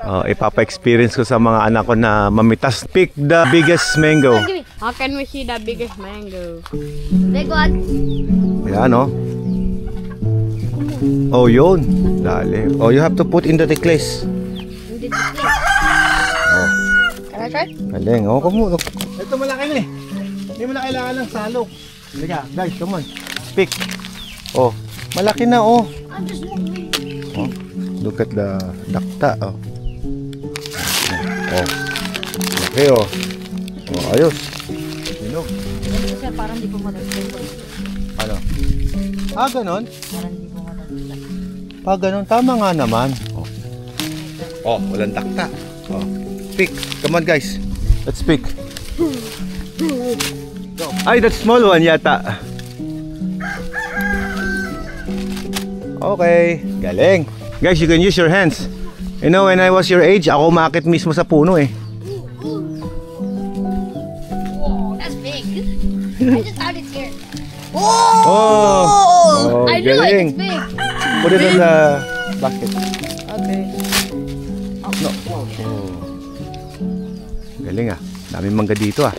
Ipapa-experience ko sa mga anak ko na mamitas. Pick the biggest mango. How can we see the biggest mango? Big one. Ayan, oh. Oh, yun. Dali. Oh, you have to put in the necklace. Oh. Can I try? Galing. Oh, kamo. Ito malaki na eh. Hindi mo na kailangan ng salok. Liga, guys, come on. Pick. Oh, malaki na, oh. I'm just moving. Oh, look at the dakta, oh. Oh. Laki, oh. Oh, ayos. Hinog. Kasi parang di ko matagpuan. Ano? Ganon? Parang di ko matagpuan. Ganon, tama nga naman. Oh. Oh, walang dakta. Oh. Pick. Come on, guys. Let's pick. Ay, that small one yata. Okay, galing. Guys, you can use your hands. You know, when I was your age, ako umakit mismo sa puno eh. Whoa, that's big. I just found it here. Oh, I knew galing. it. It's big. Put it on the bucket. Okay. No. Oh. Galing ah. Daming mangga dito ah.